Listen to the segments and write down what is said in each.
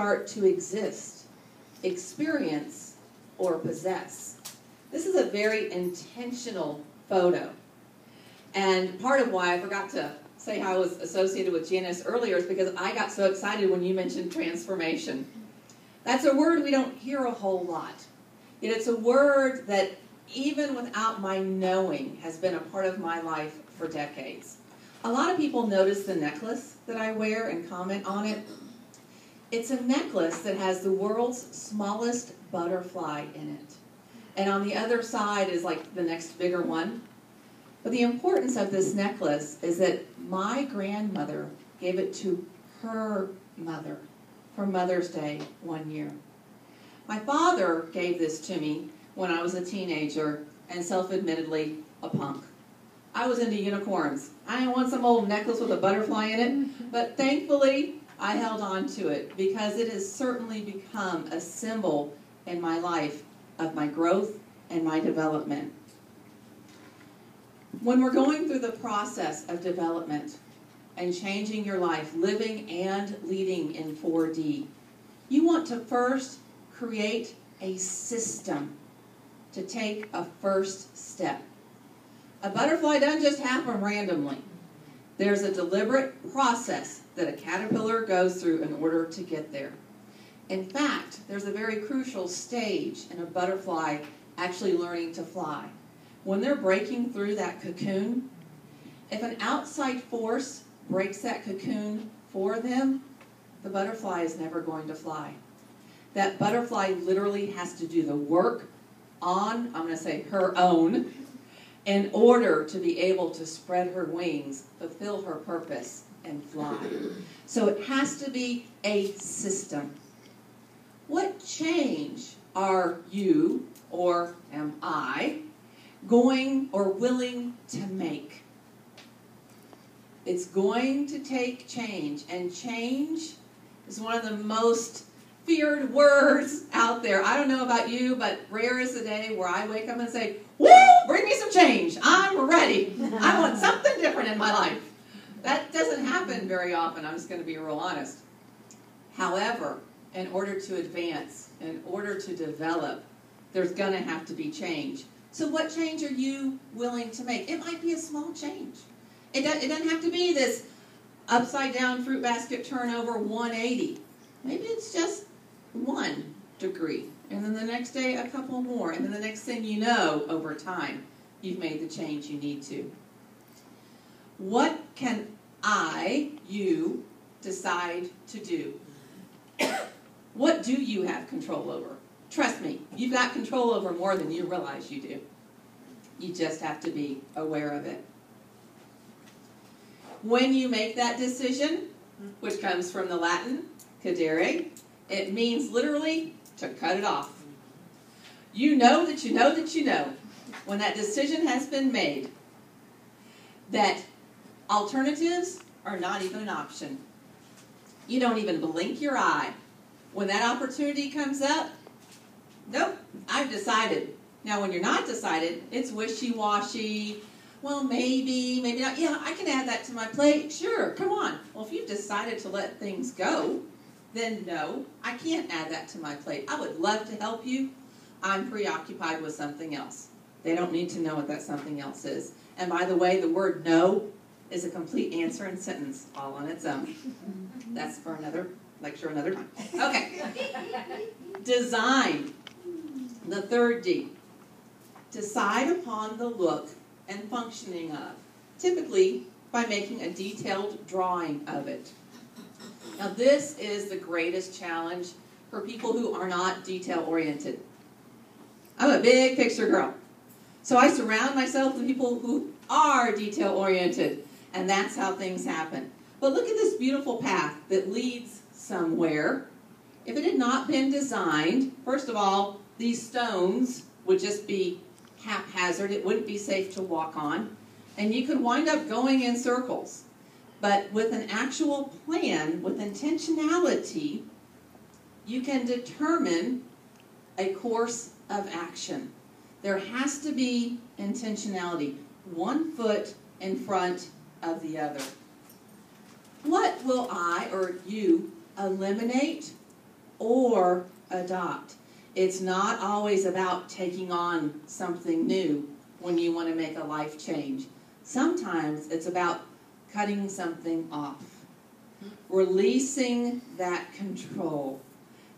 start to exist, experience, or possess. This is a very intentional photo. And part of why I forgot to say how I was associated with Janice earlier is because I got so excited when you mentioned transformation. That's a word we don't hear a whole lot. Yet it's a word that, even without my knowing, has been a part of my life for decades. A lot of people notice the necklace that I wear and comment on it. It's a necklace that has the world's smallest butterfly in it. And on the other side is like the next bigger one. But the importance of this necklace is that my grandmother gave it to her mother for Mother's Day one year. My father gave this to me when I was a teenager and self-admittedly a punk. I was into unicorns. I didn't want some old necklace with a butterfly in it, but thankfully I held on to it because it has certainly become a symbol in my life of my growth and my development. When we're going through the process of development and changing your life, living and leading in 4D, you want to first create a system to take a first step. A butterfly doesn't just happen randomly. There's a deliberate process that a caterpillar goes through in order to get there. In fact, there's a very crucial stage in a butterfly actually learning to fly. When they're breaking through that cocoon, if an outside force breaks that cocoon for them, the butterfly is never going to fly. That butterfly literally has to do the work on, I'm going to say her own, in order to be able to spread her wings, fulfill her purpose, and fly. So it has to be a system. What change are you, or am I, going or willing to make? It's going to take change, and change is one of the most feared words out there. I don't know about you, but rare is the day where I wake up and say, woo, bring me some change. I'm ready. I want something different in my life. That doesn't happen very often. I'm just going to be real honest. However, in order to advance, in order to develop, there's going to have to be change. So what change are you willing to make? It might be a small change. It doesn't have to be this upside down fruit basket turnover 180. Maybe it's just 1 degree, and then the next day a couple more, and then the next thing you know, over time, you've made the change you need to. What can you decide to do? What do you have control over? Trust me, you've got control over more than you realize you do. You just have to be aware of it. When you make that decision, which comes from the Latin, cadere, it means literally to cut it off. You know that you know that you know, when that decision has been made, that alternatives are not even an option. You don't even blink your eye. When that opportunity comes up, nope, I've decided. Now, when you're not decided, it's wishy-washy. Well, maybe, maybe not. Yeah, I can add that to my plate. Sure, come on. Well, if you've decided to let things go, then no, I can't add that to my plate. I would love to help you. I'm preoccupied with something else. They don't need to know what that something else is. And by the way, the word no is a complete answer and sentence all on its own. That's for another lecture another time. Okay. Design. The third D. Decide upon the look and functioning of, typically by making a detailed drawing of it. Now this is the greatest challenge for people who are not detail-oriented. I'm a big picture girl. So I surround myself with people who are detail-oriented, and that's how things happen. But look at this beautiful path that leads somewhere. If it had not been designed, first of all, these stones would just be haphazard. It wouldn't be safe to walk on. And you could wind up going in circles. But with an actual plan, with intentionality, you can determine a course of action. There has to be intentionality. 1 foot in front of the other. What will I or you eliminate or adopt. It's not always about taking on something new when you want to make a life change. Sometimes it's about cutting something off, releasing that control.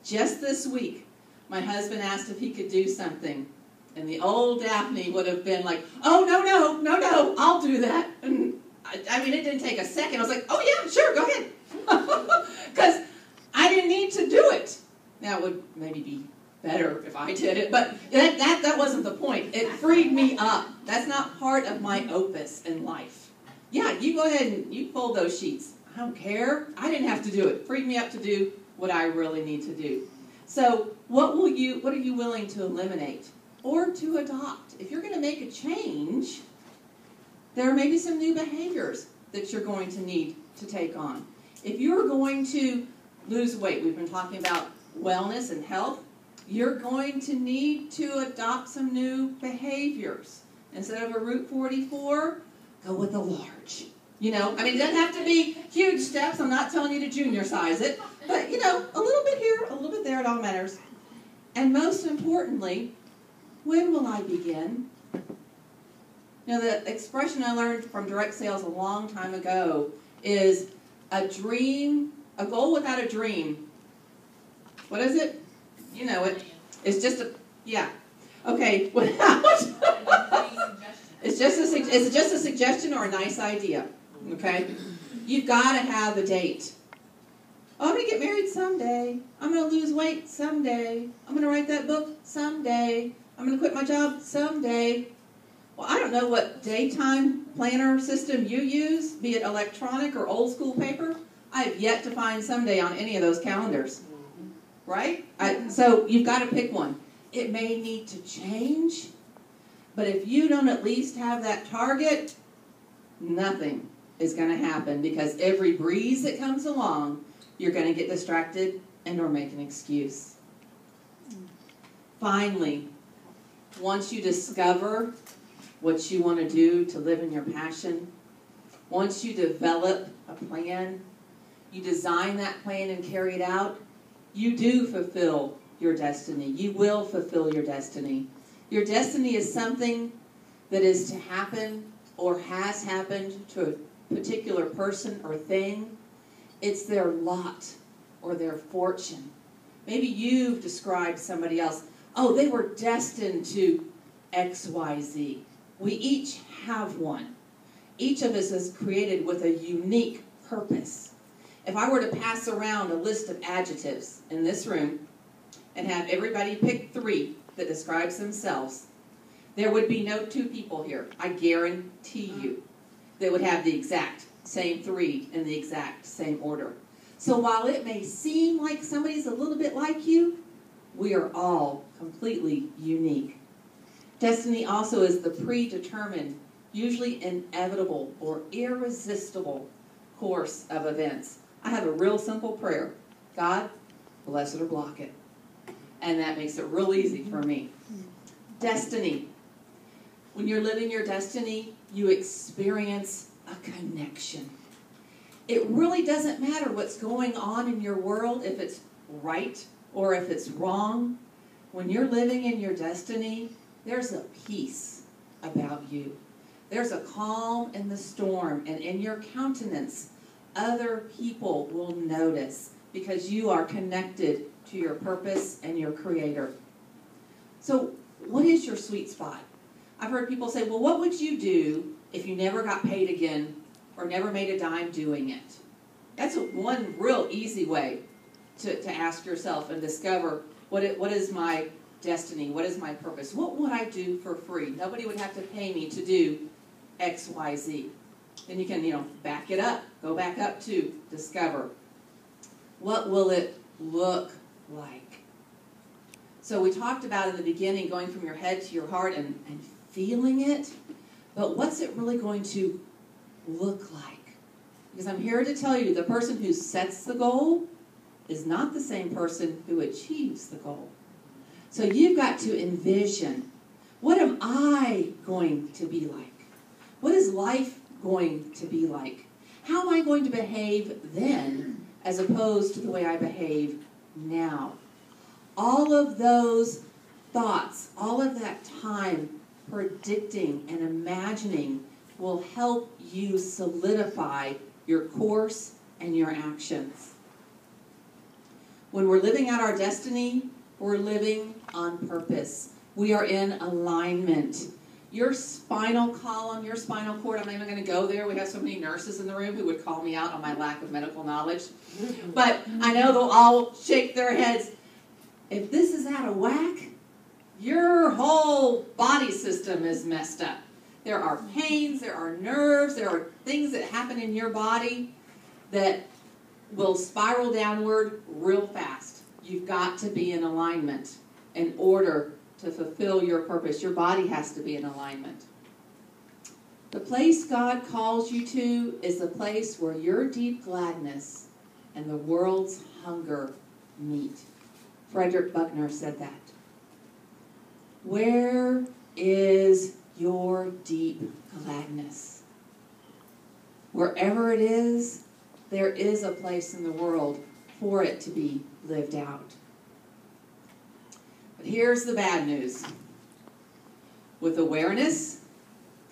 Just this week, my husband asked if he could do something, and the old Daphne would have been like, oh, no, I'll do that. And I mean, it didn't take a second. I was like, oh, yeah, sure, go ahead. Because I didn't need to do it. Now, it would maybe be better if I did it, but that wasn't the point. It freed me up. That's not part of my opus in life. Yeah, you go ahead and you fold those sheets. I don't care. I didn't have to do it. Freed me up to do what I really need to do. So what are you willing to eliminate or to adopt? If you're going to make a change, there may be some new behaviors that you're going to need to take on. If you're going to lose weight, we've been talking about wellness and health, you're going to need to adopt some new behaviors. Instead of a Route 44, go with a large. You know, I mean, it doesn't have to be huge steps. I'm not telling you to junior size it. But, you know, a little bit here, a little bit there, it all matters. And most importantly, when will I begin? You know, the expression I learned from direct sales a long time ago is a goal without a dream. What is it? You know it. It's just a, yeah. Okay. It's just a suggestion or a nice idea. Okay? You've got to have a date. Oh, I'm going to get married someday. I'm going to lose weight someday. I'm going to write that book someday. I'm going to quit my job someday. Well, I don't know what daytime planner system you use, be it electronic or old school paper. I have yet to find someday on any of those calendars. Right? So you've got to pick one. It may need to change, but if you don't at least have that target, nothing is going to happen, because every breeze that comes along, you're going to get distracted and or make an excuse. Finally, once you discover what you want to do to live in your passion, once you develop a plan, you design that plan and carry it out, you do fulfill your destiny. You will fulfill your destiny. Your destiny is something that is to happen or has happened to a particular person or thing. It's their lot or their fortune. Maybe you've described somebody else. Oh, they were destined to X, Y, Z. We each have one. Each of us is created with a unique purpose. If I were to pass around a list of adjectives in this room and have everybody pick 3 that describes themselves, there would be no 2 people here. I guarantee you that would have the exact same 3 in the exact same order. So while it may seem like somebody's a little bit like you, we are all completely unique. Destiny also is the predetermined, usually inevitable or irresistible course of events. I have a real simple prayer. God, bless it or block it. And that makes it real easy for me. Destiny. When you're living your destiny, you experience a connection. It really doesn't matter what's going on in your world, if it's right or if it's wrong. When you're living in your destiny, there's a peace about you. There's a calm in the storm, and in your countenance, other people will notice, because you are connected to your purpose and your Creator. So what is your sweet spot? I've heard people say, well, what would you do if you never got paid again or never made a dime doing it? That's one real easy way to ask yourself and discover what is my destiny, what is my purpose? What would I do for free? Nobody would have to pay me to do X, Y, Z. Then you can, back it up. Go back up to discover. What will it look like? So we talked about in the beginning going from your head to your heart and feeling it. But what's it really going to look like? Because I'm here to tell you, the person who sets the goal is not the same person who achieves the goal. So you've got to envision, what am I going to be like? What is life going to be like? How am I going to behave then as opposed to the way I behave now. All of those thoughts, all of that time predicting and imagining will help you solidify your course and your actions. When we're living out our destiny, we're living on purpose. We are in alignment. Your spinal column, your spinal cord, I'm not even going to go there. We have so many nurses in the room who would call me out on my lack of medical knowledge. But I know they'll all shake their heads. If this is out of whack, your whole body system is messed up. There are pains, there are nerves, there are things that happen in your body that will spiral downward real fast. You've got to be in alignment in order to fulfill your purpose. Your body has to be in alignment. The place God calls you to is the place where your deep gladness and the world's hunger meet. Frederick Buckner said that. Where is your deep gladness? Wherever it is, there is a place in the world for it to be lived out. But here's the bad news. With awareness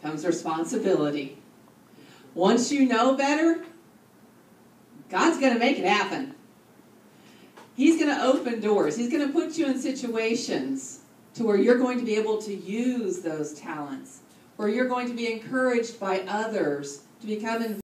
comes responsibility. Once you know better, God's going to make it happen. He's going to open doors. He's going to put you in situations to where you're going to be able to use those talents, where you're going to be encouraged by others to become involved